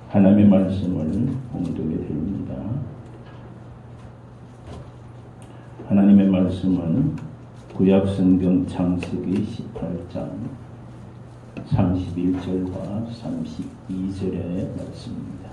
하나님의 말씀을 봉독해 드립니다. 하나님의 말씀은 구약성경 창세기 18장 31절과 32절의 말씀입니다.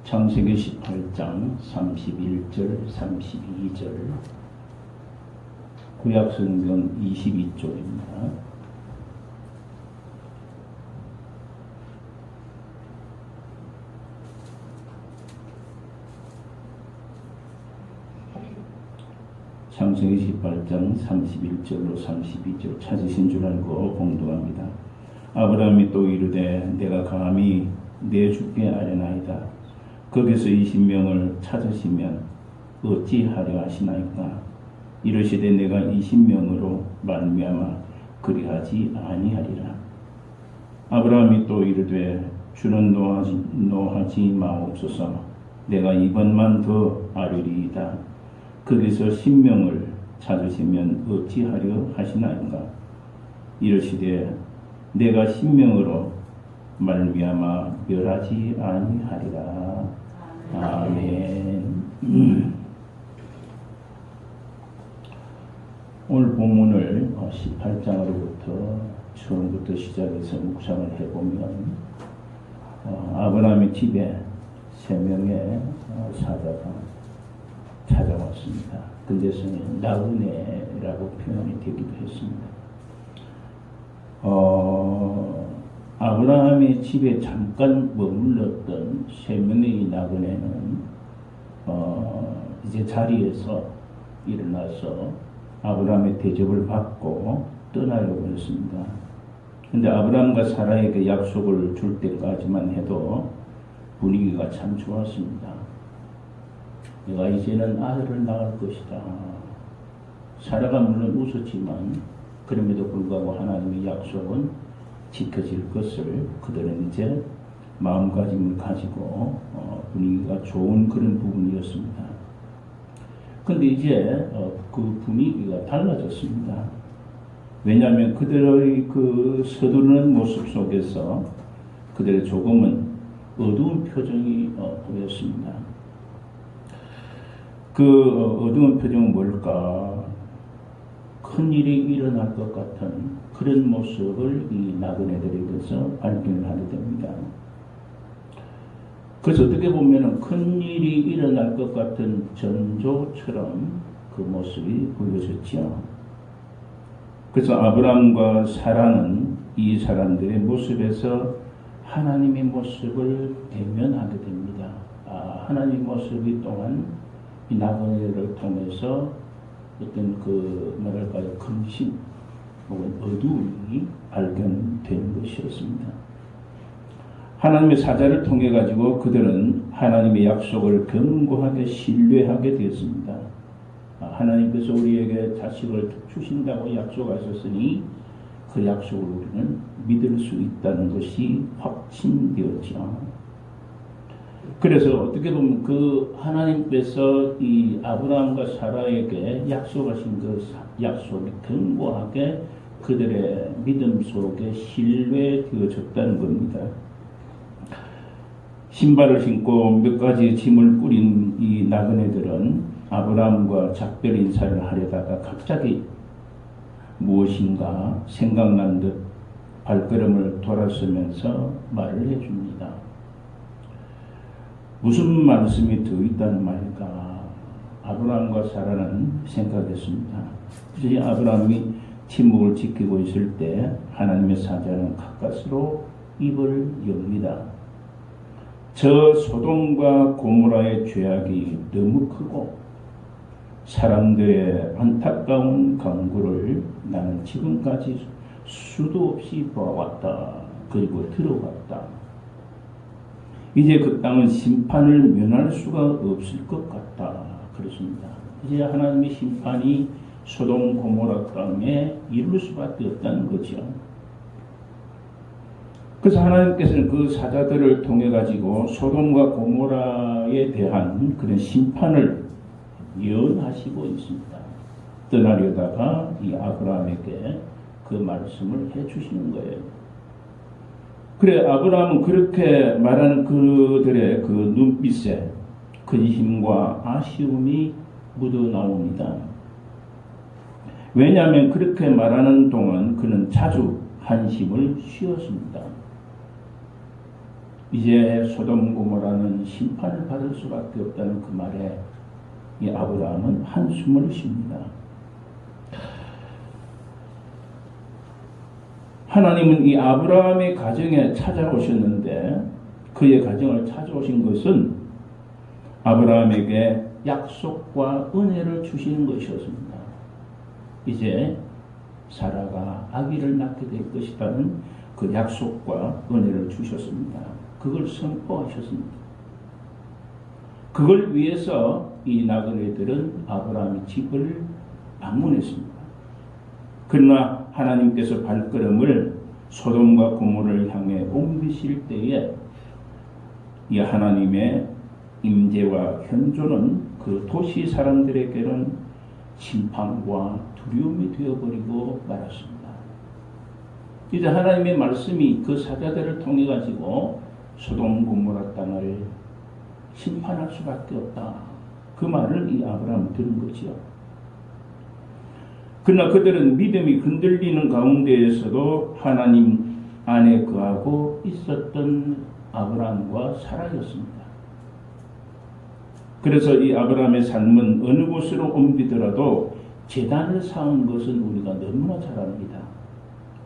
창세기 18장 31절, 32절, 구약성경 22쪽입니다. 창세기 18장 31절로 32절 찾으신 줄 알고 봉독합니다. 아브라함이 또 이르되 내가 감히 내 주께 아뢰나이다. 거기서 20명을 찾으시면 어찌하려 하시나이까. 이르시되 내가 20명으로 말미암아 그리하지 아니하리라. 아브라함이 또 이르되 주는 노하지 마옵소서. 내가 이번만 더 아뢰리이다. 거기서 10명을 찾으시면 어찌하려 하시나이까. 이르시되 내가 10명으로 말미암아 멸하지 아니하리라. 아멘. 오늘 본문을 18장으로부터 처음부터 시작해서 묵상을 해보면 아브라함의 집에 3명의 사자가 찾아왔습니다. 근데서는 나그네라고 표현이 되기도 했습니다. 아브라함의 집에 잠깐 머물렀던 3명의 나그네는 이제 자리에서 일어나서 아브라함의 대접을 받고 떠나려고 했습니다. 그런데 아브라함과 사라에게 약속을 줄 때까지만 해도 분위기가 참 좋았습니다. 내가 이제는 아들을 낳을 것이다. 사라가 물론 웃었지만 그럼에도 불구하고 하나님의 약속은 지켜질 것을 그들은 이제 마음가짐을 가지고 분위기가 좋은 그런 부분이었습니다. 그런데 이제 그 분위기가 달라졌습니다. 왜냐하면 그들의 그 서두르는 모습 속에서 그들의 조금은 어두운 표정이 보였습니다. 그 어두운 표정은 뭘까? 큰 일이 일어날 것 같은 그런 모습을 이 나그네들에게서 발견을 하게 됩니다. 그래서 어떻게 보면 큰 일이 일어날 것 같은 전조처럼 그 모습이 보여졌죠. 그래서 아브라함과 사라는 이 사람들의 모습에서 하나님의 모습을 대면하게 됩니다. 하나님의 모습이 또한 이 나그네를 통해서 어떤 그 뭐랄까요, 근심 혹은 어두움이 발견된 것이었습니다. 하나님의 사자를 통해 가지고 그들은 하나님의 약속을 견고하게 신뢰하게 되었습니다. 하나님께서 우리에게 자식을 주신다고 약속하셨으니 그 약속을 우리는 믿을 수 있다는 것이 확신되었죠. 그래서 어떻게 보면 그 하나님께서 이 아브라함과 사라에게 약속하신 그 약속이 견고하게 그들의 믿음 속에 신뢰되어졌다는 겁니다. 신발을 신고 몇 가지 짐을 꾸린 이 나그네들은 아브라함과 작별 인사를 하려다가 갑자기 무엇인가 생각난 듯 발걸음을 돌아서면서 말을 해줍니다. 무슨 말씀이 더 있다는 말일까? 아브라함과 사라는 생각했습니다. 그래서 아브라함이 침묵을 지키고 있을 때 하나님의 사자는 가까스로 입을 엽니다. 저 소돔과 고모라의 죄악이 너무 크고 사람들의 안타까운 강구를 나는 지금까지 수도 없이 보아왔다. 그리고 들어왔다. 이제 그 땅은 심판을 면할 수가 없을 것 같다. 그렇습니다. 이제 하나님의 심판이 소돔 고모라 땅에 이룰 수밖에 없다는 거죠. 그래서 하나님께서는 그 사자들을 통해 가지고 소돔과 고모라에 대한 그런 심판을 예언하시고 있습니다. 떠나려다가 이 아브라함에게 그 말씀을 해주시는 거예요. 그래, 아브라함은 그렇게 말하는 그들의 그 눈빛에 근심과 아쉬움이 묻어나옵니다. 왜냐하면 그렇게 말하는 동안 그는 자주 한심을 쉬었습니다. 이제 소돔 고모라는 심판을 받을 수밖에 없다는 그 말에 이 아브라함은 한숨을 쉽니다. 하나님은 이 아브라함의 가정에 찾아오셨는데 그의 가정을 찾아오신 것은 아브라함에게 약속과 은혜를 주시는 것이었습니다. 이제 사라가 아기를 낳게 될 것이라는 그 약속과 은혜를 주셨습니다. 그걸 선포하셨습니다. 그걸 위해서 이 나그네들은 아브라함의 집을 방문했습니다. 그러나 하나님께서 발걸음을 소돔과 고모라를 향해 옮기실 때에 이 하나님의 임재와 현존은 그 도시 사람들에게는 심판과 두려움이 되어버리고 말았습니다. 이제 하나님의 말씀이 그 사자들을 통해 가지고 소돔 고모라 땅을 심판할 수밖에 없다. 그 말을 이 아브라함은 들은 거지요. 그러나 그들은 믿음이 흔들리는 가운데에서도 하나님 안에 거하고 있었던 아브라함과 사라였습니다. 그래서 이 아브라함의 삶은 어느 곳으로 옮기더라도 제단을 쌓은 것은 우리가 너무나 잘 압니다.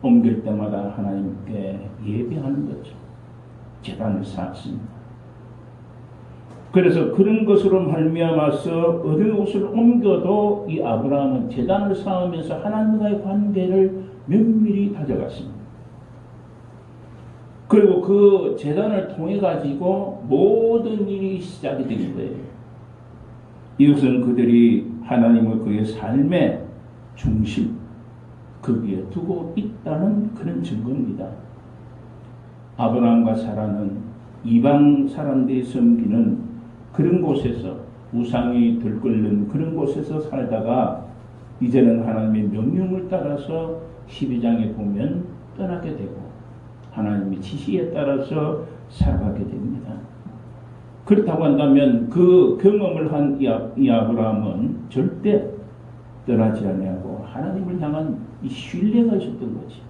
옮길 때마다 하나님께 예배하는 거죠. 제단을 쌓았습니다. 그래서 그런 것으로 말미암아서 어느 곳을 옮겨도 이 아브라함은 제단을 쌓으면서 하나님과의 관계를 면밀히 다져갔습니다. 그리고 그 제단을 통해 가지고 모든 일이 시작이 된 거예요. 이것은 그들이 하나님을 그의 삶의 중심 거기에 두고 있다는 그런 증거입니다. 아브라함과 사라는 이방 사람들이 섬기는 그런 곳에서 우상이 들끓는 그런 곳에서 살다가 이제는 하나님의 명령을 따라서 12장에 보면 떠나게 되고 하나님의 지시에 따라서 살아가게 됩니다. 그렇다고 한다면 그 경험을 한 이 아브라함은 절대 떠나지 아니하고 하나님을 향한 이 신뢰가 있었던 거지.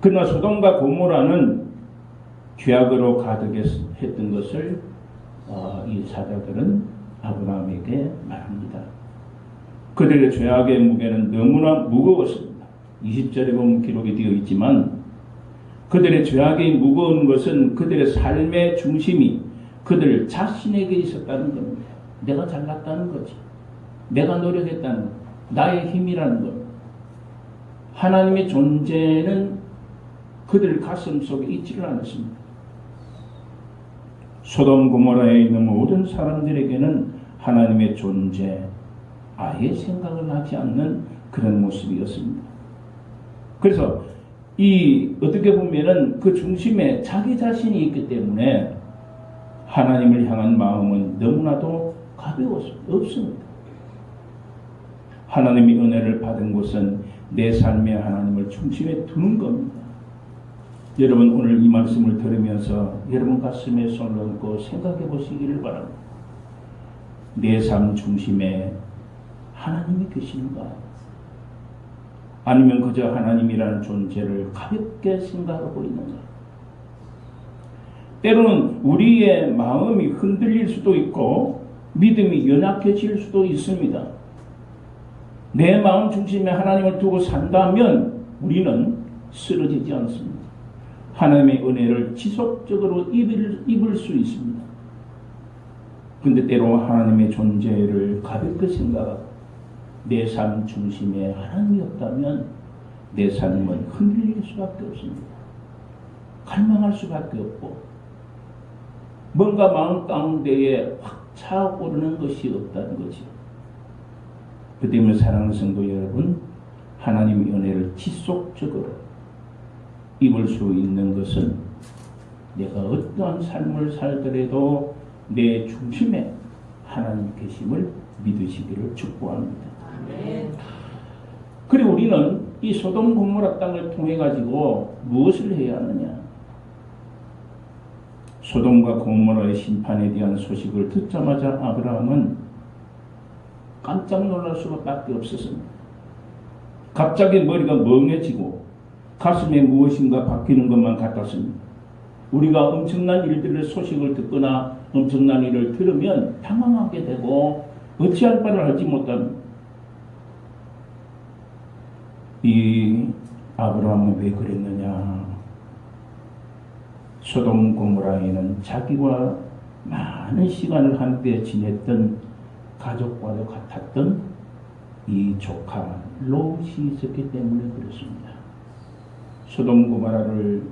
그러나 소돔과 고모라는 죄악으로 가득했던 것을 이 사자들은 아브라함에게 말합니다. 그들의 죄악의 무게는 너무나 무거웠습니다. 20절에 보면 기록이 되어 있지만 그들의 죄악이 무거운 것은 그들의 삶의 중심이 그들 자신에게 있었다는 겁니다. 내가 잘났다는 거지. 내가 노력했다는 것. 나의 힘이라는 것. 하나님의 존재는 그들 가슴 속에 있지를 않았습니다. 소돔 고모라에 있는 모든 사람들에게는 하나님의 존재 아예 생각을 하지 않는 그런 모습이었습니다. 그래서 어떻게 보면은 그 중심에 자기 자신이 있기 때문에 하나님을 향한 마음은 너무나도 없습니다. 하나님의 은혜를 받은 것은 내 삶의 하나님을 중심에 두는 겁니다. 여러분 오늘 이 말씀을 들으면서 여러분 가슴에 손을 얹고 생각해 보시기를 바랍니다. 내 삶 중심에 하나님이 계시는가? 아니면 그저 하나님이라는 존재를 가볍게 생각하고 있는가? 때로는 우리의 마음이 흔들릴 수도 있고 믿음이 연약해질 수도 있습니다. 내 마음 중심에 하나님을 두고 산다면 우리는 쓰러지지 않습니다. 하나님의 은혜를 지속적으로 입을 수 있습니다. 그런데 때로 하나님의 존재를 가볍게 생각하고 내 삶 중심에 하나님이 없다면 내 삶은 흔들릴 수밖에 없습니다. 갈망할 수밖에 없고 뭔가 마음 가운데에 확 차오르는 것이 없다는 거죠. 그 때문에 사랑하는 성도 여러분, 하나님의 은혜를 지속적으로 입을 수 있는 것은 내가 어떠한 삶을 살더라도 내 중심에 하나님 계심을 믿으시기를 축복합니다. 그리고 우리는 이 소돔 고모라 땅을 통해 가지고 무엇을 해야 하느냐? 소돔과 고모라의 심판에 대한 소식을 듣자마자 아브라함은 깜짝 놀랄 수밖에 없었습니다. 갑자기 머리가 멍해지고 가슴에 무엇인가 바뀌는 것만 같았습니다. 우리가 엄청난 일들의 소식을 듣거나 엄청난 일을 들으면 당황하게 되고 어찌할 바를 알지 못합니다. 이 아브라함은 왜 그랬느냐? 소돔 고모라에는 자기와 많은 시간을 함께 지냈던 가족과도 같았던 이 조카 롯이 있었기 때문에 그렇습니다. 소돔 고모라를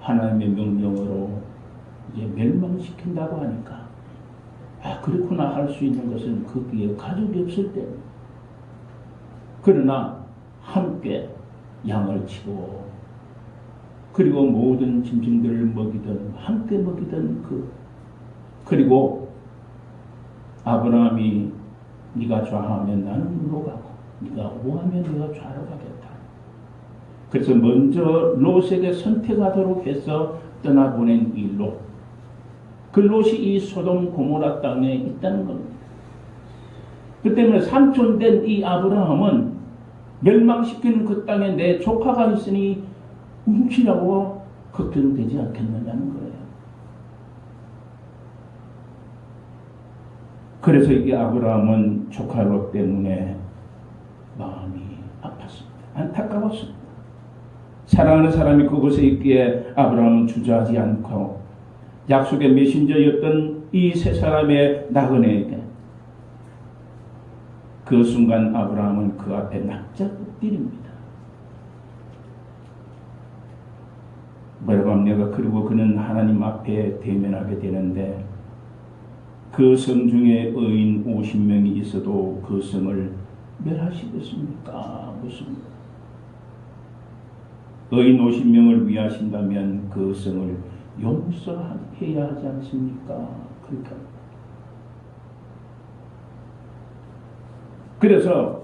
하나님의 명령으로 이제 멸망시킨다고 하니까 그렇구나 할 수 있는 것은 거기에 가족이 없을 때. 그러나 함께 양을 치고 그리고 모든 짐승들을 먹이던 함께 먹이던 그리고 아브라함이 네가 좌하면 나는 우로 가고 네가 우하면 내가 좌로 가겠다. 그래서 먼저 롯에게 선택하도록 해서 떠나보낸 이 롯. 그 롯이 이 소돔 고모라 땅에 있다는 겁니다. 그 때문에 삼촌된 이 아브라함은 멸망시키는 그 땅에 내 조카가 있으니 훔치려고 걱정되지 않겠느냐는 거예요. 그래서 이 아브라함은 조카 롯 때문에 마음이 아팠습니다. 안타까웠습니다. 사랑하는 사람이 그곳에 있기에 아브라함은 주저하지 않고 약속의 메신저였던 이 세 사람의 나그네에게 그 순간 아브라함은 그 앞에 납작 엎드립니다. 뭐라고 합니까? 그리고 그는 하나님 앞에 대면하게 되는데 그 성 중에 의인 50명이 있어도 그 성을 멸하시겠습니까? 묻습니다. 의인 50명을 위하신다면 그 성을 용서해야 하지 않습니까? 그렇게 합니다. 그래서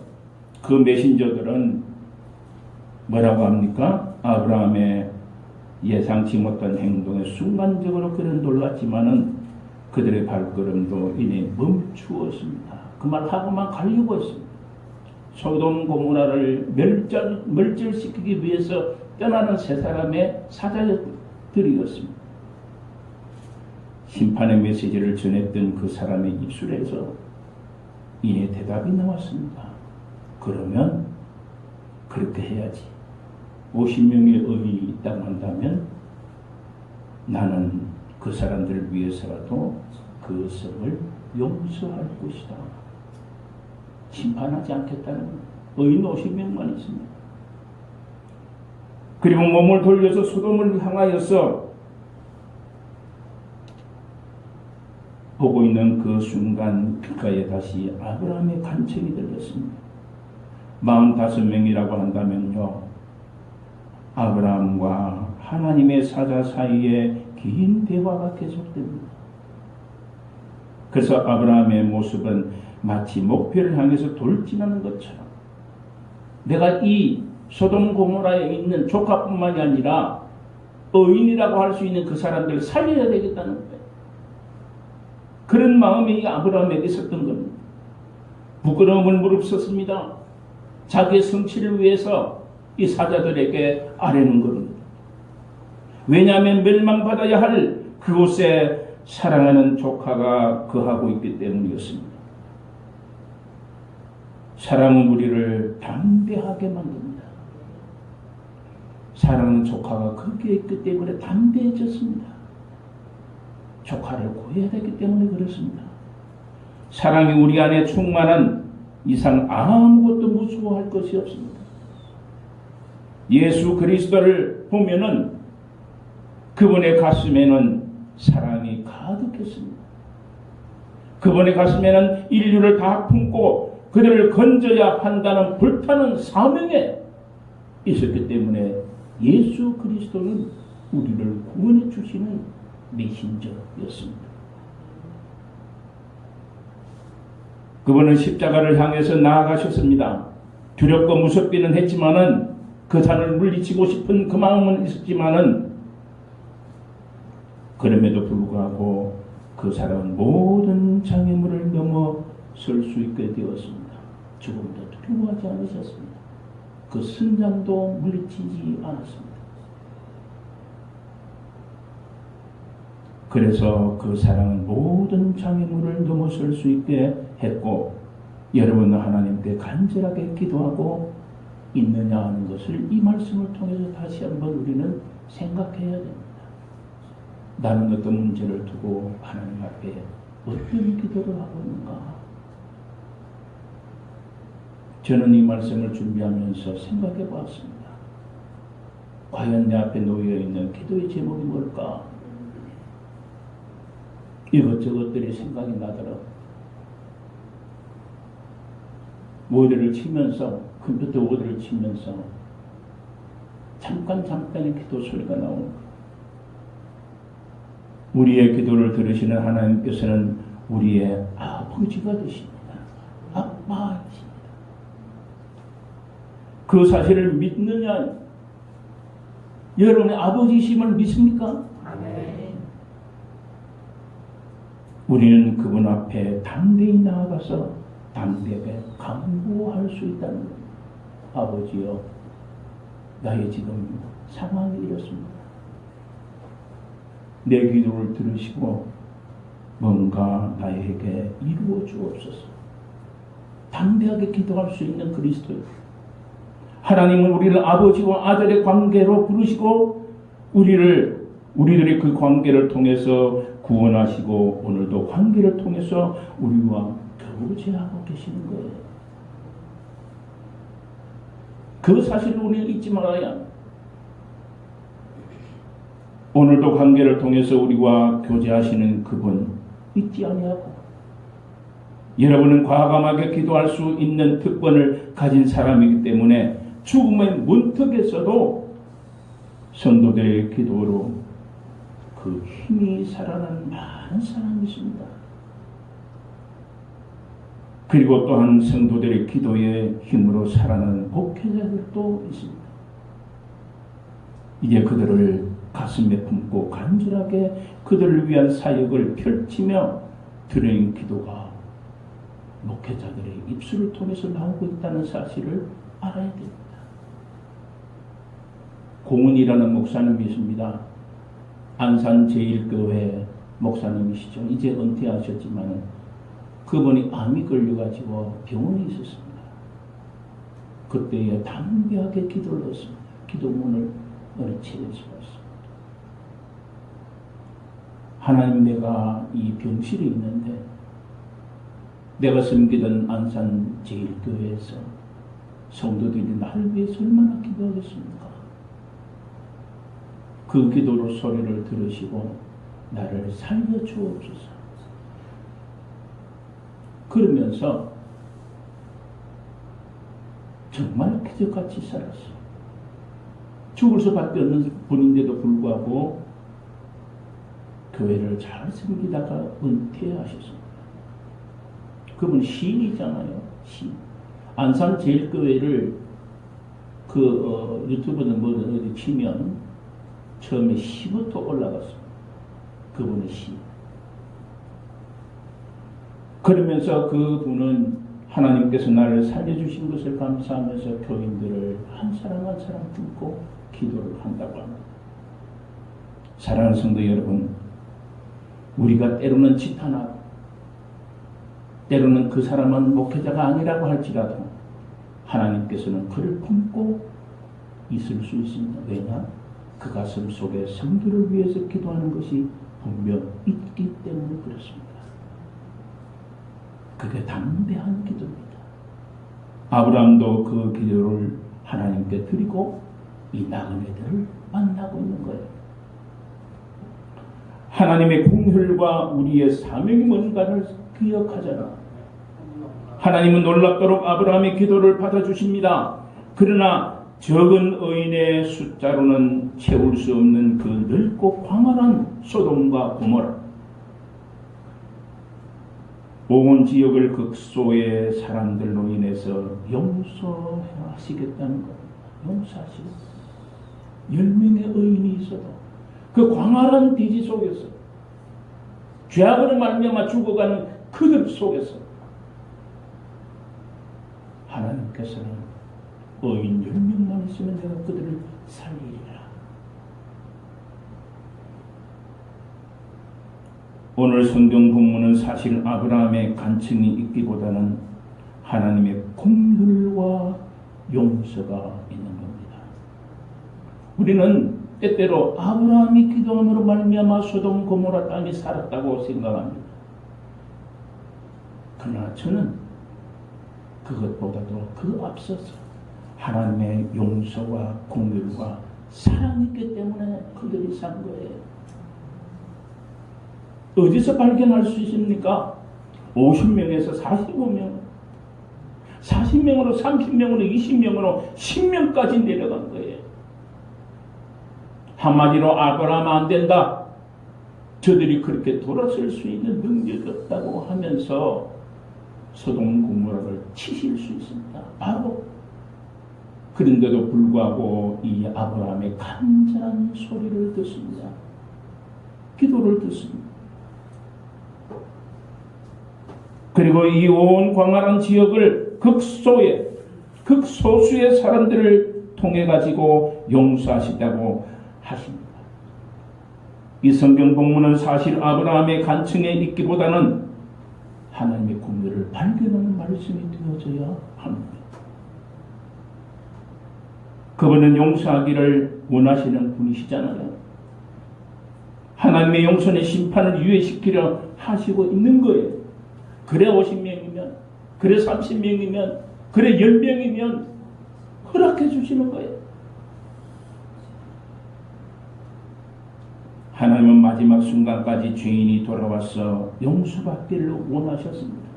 그 메신저들은 뭐라고 합니까? 아브라함의 예상치 못한 행동에 순간적으로 그는 놀랐지만은 그들의 발걸음도 이내 멈추었습니다. 그 말하고만 가려고 했습니다. 소돔 고모라를 멸절시키기 위해서 떠나는 세 사람의 사자들이었습니다. 심판의 메시지를 전했던 그 사람의 입술에서 이내 대답이 나왔습니다. 그러면 그렇게 해야지. 50명의 의인이 있다고 한다면 나는 그 사람들을 위해서라도 그 성을 용서할 것이다. 심판하지 않겠다는 의인 50명만 있습니다. 그리고 몸을 돌려서 소돔을 향하여서 보고 있는 그 순간 귓가에 다시 아브라함의 간청이 들렸습니다. 45명이라고 한다면요, 아브라함과 하나님의 사자 사이에 긴 대화가 계속됩니다. 그래서 아브라함의 모습은 마치 목표를 향해서 돌진하는 것처럼 내가 이 소돔 고모라에 있는 조카뿐만이 아니라 의인이라고 할 수 있는 그 사람들을 살려야 되겠다는 거예요. 그런 마음이 아브라함에게 있었던 겁니다. 부끄러움을 무릅썼습니다. 자기의 성취를 위해서 이 사자들에게 아뢰는 겁니다. 왜냐하면 멸망받아야 할 그곳에 사랑하는 조카가 거하고 있기 때문이었습니다. 사랑은 우리를 담대하게 만듭니다. 사랑하는 조카가 거기에 있기 때문에 담대해졌습니다. 조카를 구해야 되기 때문에 그렇습니다. 사랑이 우리 안에 충만한 이상 아무것도 무서워할 것이 없습니다. 예수 그리스도를 보면은 그분의 가슴에는 사랑이 가득했습니다. 그분의 가슴에는 인류를 다 품고 그들을 건져야 한다는 불타는 사명에 있었기 때문에 예수 그리스도는 우리를 구원해 주시는 메신저였습니다. 그분은 십자가를 향해서 나아가셨습니다. 두렵고 무섭기는 했지만은 그 산을 물리치고 싶은 그 마음은 있었지만은 그럼에도 불구하고 그 사람은 모든 장애물을 넘어설 수 있게 되었습니다. 죽음도 두려워하지 않으셨습니다. 그 순장도 물리치지 않았습니다. 그래서 그 사랑은 모든 장애물을 넘어설 수 있게 했고, 여러분은 하나님께 간절하게 기도하고 있느냐 하는 것을 이 말씀을 통해서 다시 한번 우리는 생각해야 됩니다. 나는 어떤 문제를 두고 하나님 앞에 어떤 기도를 하고 있는가? 저는 이 말씀을 준비하면서 생각해 보았습니다. 과연 내 앞에 놓여 있는 기도의 제목이 뭘까? 이것저것들이 생각이 나더라고요. 워드를 치면서, 컴퓨터 워드를 치면서 잠깐의 기도 소리가 나오는 거예요. 우리의 기도를 들으시는 하나님께서는 우리의 아버지가 되십니다. 아빠이십니다. 그 사실을 믿느냐? 여러분의 아버지심을 믿습니까? 아멘. 우리는 그분 앞에 담대히 나아가서 담대하게 간구할 수 있다는 겁니다. 아버지여, 나의 지금 상황이 이렇습니다. 내 기도를 들으시고 뭔가 나에게 이루어 주옵소서. 담대하게 기도할 수 있는 그리스도요. 하나님은 우리를 아버지와 아들의 관계로 부르시고 우리들이 그 관계를 통해서 구원하시고 오늘도 관계를 통해서 우리와 교제하고 계시는 거예요. 그 사실을 우리는 잊지 말아야 합니다. 오늘도 관계를 통해서 우리와 교제하시는 그분 잊지 아니하고, 여러분은 과감하게 기도할 수 있는 특권을 가진 사람이기 때문에 죽음의 문턱에서도 성도들의 기도로 그 힘이 살아나는 많은 사람이 있습니다. 그리고 또한 성도들의 기도의 힘으로 살아나는 목회자들도 있습니다. 이제 그들을 가슴에 품고 간절하게 그들을 위한 사역을 펼치며 드리는 기도가 목회자들의 입술을 통해서 나오고 있다는 사실을 알아야 됩니다. 공은이라는 목사님이 있습니다. 안산 제1교회 목사님이시죠. 이제 은퇴하셨지만 그분이 암이 걸려가지고 병원에 있었습니다. 그때에 담대하게 기도를 했습니다. 기도문을 채울 수가 있습니다. 하나님, 내가 이 병실에 있는데 내가 섬기던 안산 제1교회에서 성도들이 나를 위해서 얼마나 기도하겠습니까? 그 기도로 소리를 들으시고 나를 살려주옵소서. 그러면서 정말 기적같이 살았어요. 죽을 수밖에 없는 분인데도 불구하고 교회를 잘 섬기다가 은퇴하셨습니다. 그분 시인이잖아요. 시인. 안산 제일교회를 유튜브는 어디 치면 처음에 시부터 올라갔습니다. 그분의 시. 그러면서 그분은 하나님께서 나를 살려주신 것을 감사하면서 교인들을 한 사람 한 사람 품고 기도를 한다고 합니다. 사랑하는 성도 여러분, 우리가 때로는 지탄하고 때로는 그 사람은 목회자가 아니라고 할지라도 하나님께서는 그를 품고 있을 수 있습니다. 왜냐? 그 가슴 속에 성도를 위해서 기도하는 것이 분명 있기 때문에 그렇습니다. 그게 담대한 기도입니다. 아브라함도 그 기도를 하나님께 드리고 이 나그네들을 만나고 있는 거예요. 하나님의 공혈과 우리의 사명이 뭔가를 기억하잖아. 하나님은 놀랍도록 아브라함의 기도를 받아주십니다. 그러나 적은 의인의 숫자로는 채울 수 없는 그 넓고 광활한 소돔과 고모라, 온 지역을 극소의 사람들로 인해서 용서하시겠다는 것. 용서하시겠다. 10명의 의인이 있어도 그 광활한 대지 속에서, 죄악으로 말미암아 죽어가는 그들 속에서 하나님께서는 의인 10명만 있으면 내가 그들을 살리리라. 오늘 성경 본문은 사실 아브라함의 간증이 있기보다는 하나님의 긍휼과 용서가 있는 겁니다. 우리는 때때로 아브라함이 기도함으로 말미암아 소돔 고모라 땅이 살았다고 생각합니다. 그러나 저는 그것보다도 그 앞서서 하나님의 용서와 긍휼과 사랑이 있기 때문에 그들이 산 거예요. 어디서 발견할 수 있습니까? 50명에서 45명, 40명으로 30명으로 20명으로 10명까지 내려간 거예요. 한마디로 아브라함 안 된다, 저들이 그렇게 돌아설 수 있는 능력이 없다고 하면서 소돔 고모라를 치실 수 있습니다. 바로 그런데도 불구하고 이 아브라함의 간절한 소리를 듣습니다. 기도를 듣습니다. 그리고 이 온 광활한 지역을 극소수의 사람들을 통해 가지고 용서하시다고 하십니다. 이 성경 본문은 사실 아브라함의 간증에 있기보다는 하나님의 긍휼을 발견하는 말씀이 되어져야 합니다. 그분은 용서하기를 원하시는 분이시잖아요. 하나님의 용서는 심판을 유예시키려 하시고 있는 거예요. 그래 50명이면, 그래 30명이면, 그래 10명이면 허락해 주시는 거예요. 하나님은 마지막 순간까지 죄인이 돌아와서 용서받기를 원하셨습니다.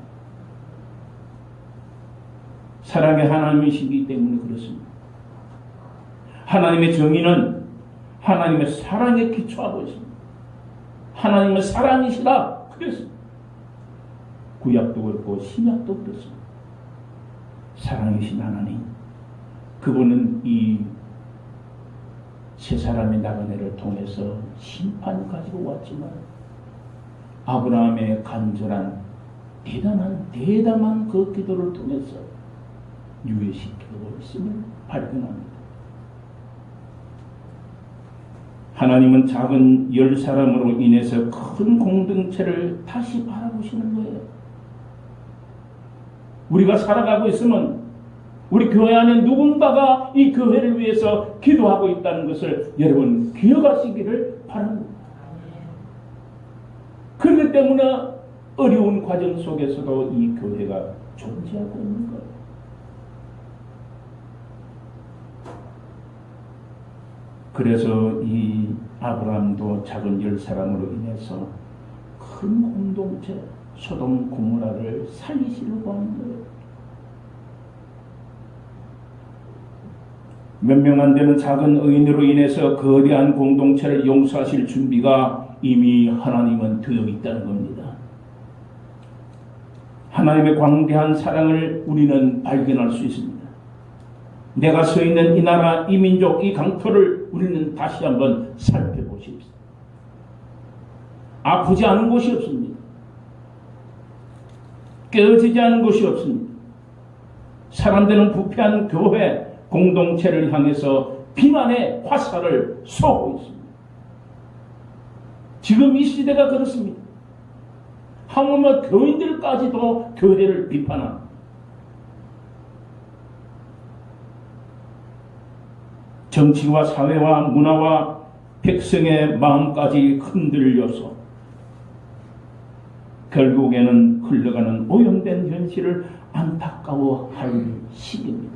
사랑의 하나님이시기 때문에 그렇습니다. 하나님의 정의는 하나님의 사랑에 기초하고 있습니다. 하나님의 사랑이시라 그랬습니다. 구약도 그렇고 신약도 그렇습니다. 사랑이신 하나님, 그분은 이 세 사람의 나그네를 통해서 심판을 가지고 왔지만 아브라함의 간절한 대담한 그 기도를 통해서 유예시키고 있음을 발견합니다. 하나님은 작은 10사람으로 인해서 큰 공동체를 다시 바라보시는 거예요. 우리가 살아가고 있으면 우리 교회 안에 누군가가 이 교회를 위해서 기도하고 있다는 것을 여러분 기억하시기를 바랍니다. 그렇기 때문에 어려운 과정 속에서도 이 교회가 존재하고 있는 거예요. 그래서 이 아브라함도 작은 10사람으로 인해서 큰 공동체 소돔 고모라를 살리시려고 하는 거예요. 몇 명 안 되는 작은 의인으로 인해서 거대한 공동체를 용서하실 준비가 이미 하나님은 되어 있다는 겁니다. 하나님의 광대한 사랑을 우리는 발견할 수 있습니다. 내가 서 있는 이 나라, 이 민족, 이 강토를 우리는 다시 한번 살펴보십시오. 아프지 않은 곳이 없습니다. 깨어지지 않은 곳이 없습니다. 사람들은 부패한 교회, 공동체를 향해서 비난의 화살을 쏘고 있습니다. 지금 이 시대가 그렇습니다. 하물며 교인들까지도 교회를 비판합니다. 정치와 사회와 문화와 백성의 마음까지 흔들려서 결국에는 흘러가는 오염된 현실을 안타까워할 시기입니다.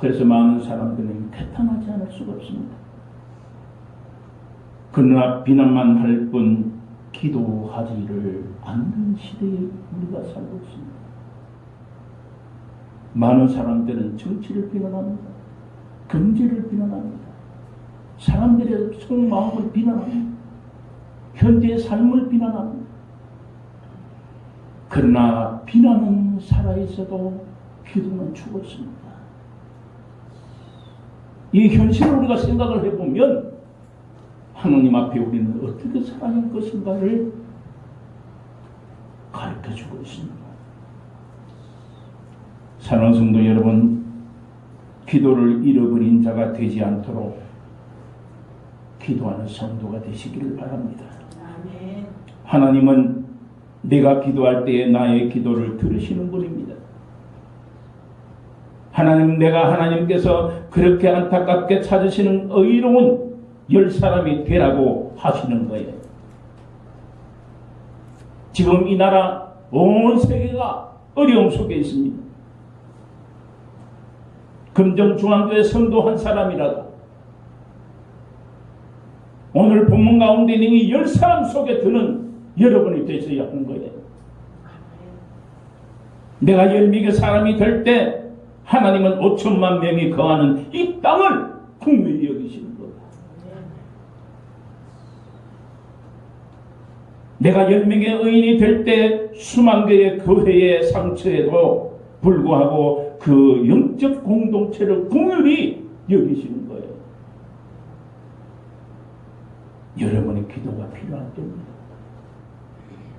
그래서 많은 사람들은 개탄하지 않을 수가 없습니다. 그러나 비난만 할 뿐 기도하지를 않는 시대에 우리가 살고 있습니다. 많은 사람들은 정치를 비난합니다. 경제를 비난합니다. 사람들의 속마음을 비난합니다. 현재의 삶을 비난합니다. 그러나 비난은 살아있어도 기도는 죽었습니다. 이 현실을 우리가 생각을 해보면 하나님 앞에 우리는 어떻게 살아갈 것인가를 가르쳐주고 있습니다. 사랑하는 성도 여러분, 기도를 잃어버린 자가 되지 않도록 기도하는 성도가 되시기를 바랍니다. 아멘. 하나님은 내가 기도할 때에 나의 기도를 들으시는 분입니다. 내가 하나님께서 그렇게 안타깝게 찾으시는 의로운 10사람이 되라고 하시는 거예요. 지금 이 나라 온 세계가 어려움 속에 있습니다. 금정중앙교회 성도 한 사람이라도 오늘 본문 가운데 있는 이 10사람 속에 드는 여러분이 되셔야 하는 거예요. 내가 10명의 사람이 될 때 하나님은 5천만 명이 거하는 이 땅을 긍휼히 여기시는 거예요. 내가 10명의 의인이 될 때 수만 개의 교회의 상처에도 불구하고 그 영적 공동체를 긍휼히 여기시는 거예요. 여러분의 기도가 필요할 때입니다.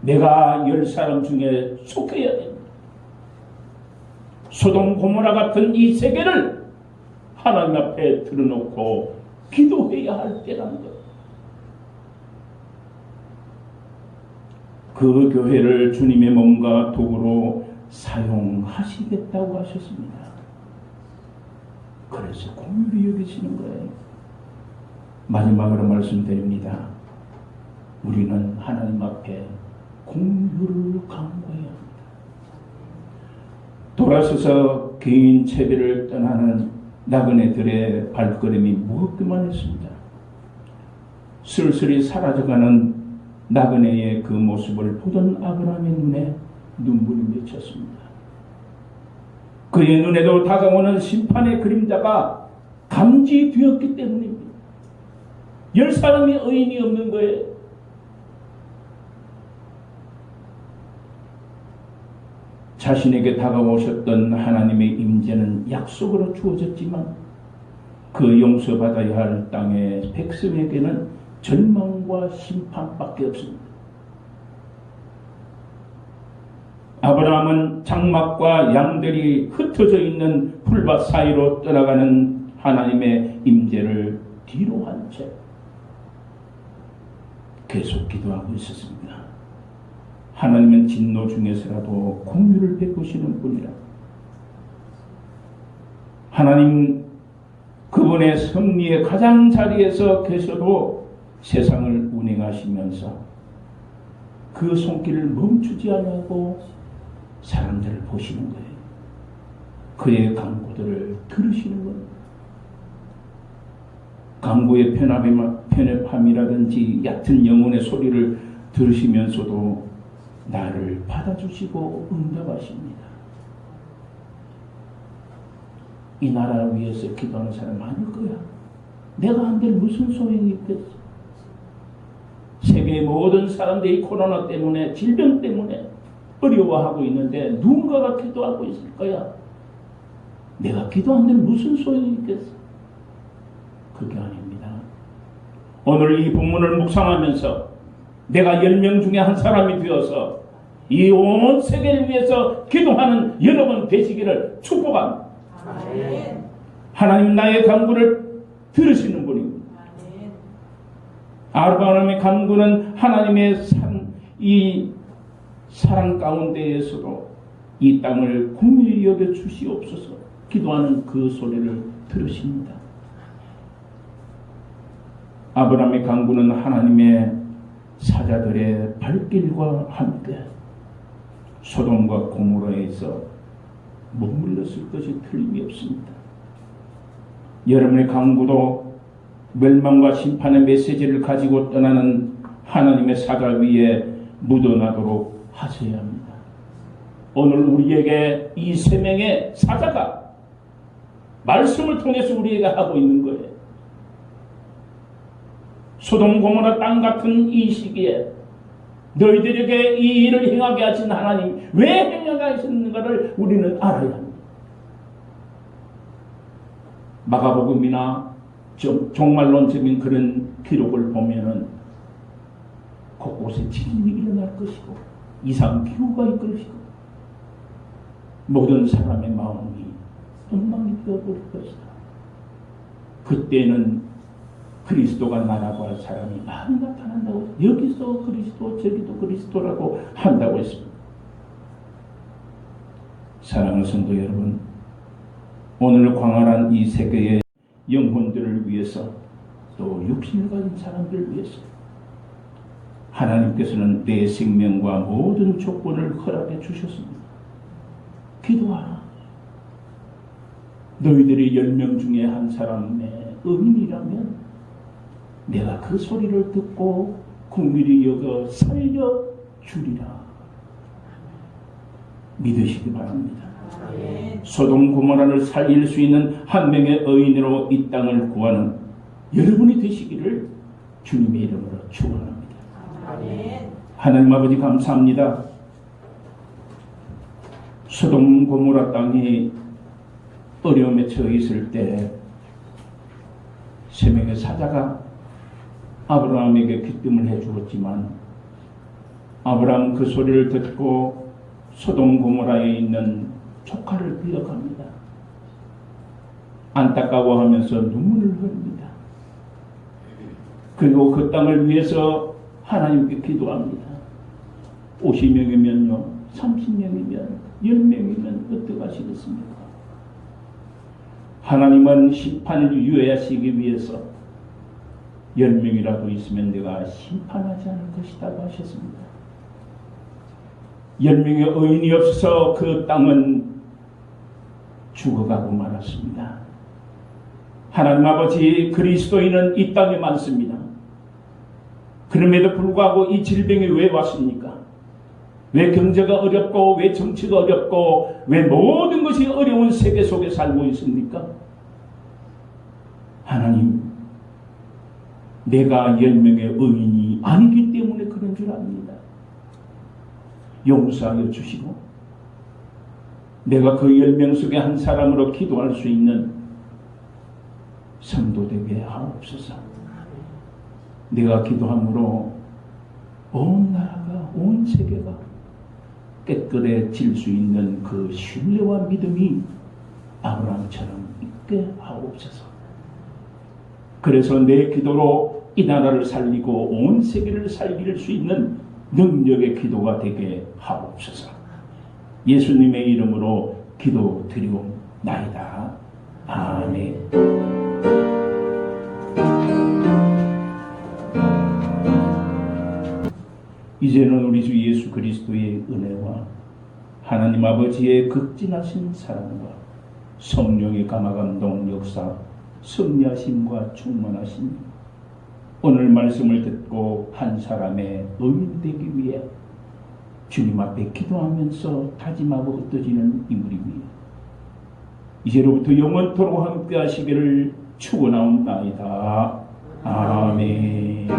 내가 10사람 중에 속해야 됩니다. 소돔 고모라 같은 이 세계를 하나님 앞에 들어놓고 기도해야 할 때라는 것. 그 교회를 주님의 몸과 도구로 사용하시겠다고 하셨습니다. 그래서 긍휼히 여기시는 거예요. 마지막으로 말씀드립니다. 우리는 하나님 앞에 긍휼을 강구해야 합니다. 돌아서서 개인 체비를 떠나는 나그네들의 발걸음이 무겁기만 했습니다. 슬슬이 사라져가는 나그네의 그 모습을 보던 아브라함의 눈에 눈물이 맺혔습니다. 그의 눈에도 다가오는 심판의 그림자가 감지되었기 때문입니다. 10사람이 의인이 없는 거예요. 자신에게 다가오셨던 하나님의 임재는 약속으로 주어졌지만 그 용서받아야 할 땅의 백성에게는 절망과 심판밖에 없습니다. 아브라함은 장막과 양들이 흩어져 있는 풀밭 사이로 떠나가는 하나님의 임재를 뒤로 한 채 계속 기도하고 있었습니다. 하나님은 진노 중에서라도 긍휼을 베푸시는 분이라. 하나님 그분의 섭리의 가장 자리에서 계셔도 세상을 운행하시면서 그 손길을 멈추지 않고 사람들을 보시는 거예요. 그의 간구들을 들으시는 거예요. 간구의 편협함이라든지 얕은 영혼의 소리를 들으시면서도 나를 받아주시고 응답하십니다. 이 나라 위해서 기도하는 사람 많을 거야. 내가 한들 무슨 소용이 있겠어? 세계의 모든 사람들이 코로나 때문에 질병 때문에 어려워하고 있는데 누군가가 기도하고 있을 거야. 내가 기도한들 무슨 소용이 있겠어? 그게 아닙니다. 오늘 이 본문을 묵상하면서 내가 10명 중에 한 사람이 되어서 이 온 세계를 위해서 기도하는 여러분 되시기를 축복합니다. 아멘. 하나님 나의 간구를 들으시는 분입니다. 아멘. 아브라함의 간구는 하나님의 이 사랑 가운데에서도 이 땅을 긍휼히 여겨 주시옵소서 기도하는 그 소리를 들으십니다. 아브라함의 간구는 하나님의 사자들의 발길과 함께 소돔과 고모라에서 머물렀을 것이 틀림이 없습니다. 여러분의 간구도 멸망과 심판의 메시지를 가지고 떠나는 하나님의 사자 위에 묻어나도록 하셔야 합니다. 오늘 우리에게 이 세 명의 사자가 말씀을 통해서 우리에게 하고 있는 거예요. 소돔 고모라 땅 같은 이 시기에 너희들에게 이 일을 행하게 하신 하나님 왜 행하게 하셨는가를 우리는 알아야 합니다. 마가복음이나 종말론적인 그런 기록을 보면은 곳곳에 진인이 일어날 것이고 이상 기후가 있을 것이고 모든 사람의 마음이 엉망이 되어버릴 것이다. 그때는 그리스도가 나라고 할 사람이 많이 나타난다고, 여기서 그리스도 저기도 그리스도라고 한다고 했습니다. 사랑하는 성도 여러분, 오늘 광활한 이 세계의 영혼들을 위해서 또 육신을 가진 사람들을 위해서 하나님께서는 내 생명과 모든 조건을 허락해 주셨습니다. 기도하라. 너희들이 10명 중에 한 사람의 의인이라면 내가 그 소리를 듣고 긍휼히 여겨 살려주리라. 믿으시기 바랍니다. 소돔 고모라를 살릴 수 있는 한 명의 의인으로 이 땅을 구하는 여러분이 되시기를 주님의 이름으로 축원합니다. 하나님 아버지 감사합니다. 소돔 고모라 땅이 어려움에 처해 있을 때 세 명의 사자가 아브라함에게 기쁨을 해주었지만 아브라함 그 소리를 듣고 소돔 고모라에 있는 조카를 기억합니다. 안타까워하면서 눈물을 흘립니다. 그리고 그 땅을 위해서 하나님께 기도합니다. 50명이면요, 30명이면, 10명이면 어떡하시겠습니까? 하나님은 심판을 유예하시기 위해서 10명이라도 있으면 내가 심판하지 않을 것이라고 하셨습니다. 10명의 의인이 없어서 그 땅은 죽어가고 말았습니다. 하나님 아버지, 그리스도인은 이 땅에 많습니다. 그럼에도 불구하고 이 질병이 왜 왔습니까? 왜 경제가 어렵고, 왜 정치가 어렵고, 왜 모든 것이 어려운 세계 속에 살고 있습니까? 하나님, 내가 10명의 의인이 아니기 때문에 그런 줄 압니다. 용서하여 주시고 내가 그 10명 속에 한 사람으로 기도할 수 있는 성도 되게 하옵소서. 내가 기도함으로 온 나라가, 온 세계가 깨끗해질 수 있는 그 신뢰와 믿음이 아브라함처럼 있게 하옵소서. 그래서 내 기도로 이 나라를 살리고 온 세계를 살릴 수 있는 능력의 기도가 되게 하옵소서. 예수님의 이름으로 기도드리옵나이다. 아멘. 이제는 우리 주 예수 그리스도의 은혜와 하나님 아버지의 극진하신 사랑과 성령의 감화감동 역사, 섭리하심과 충만하심, 오늘 말씀을 듣고 한 사람의 의인 되기 위해 주님 앞에 기도하면서 다짐하고 흩어지는 인물입니다. 이제로부터 영원토록 함께 하시기를 축원하옵나이다. 아멘.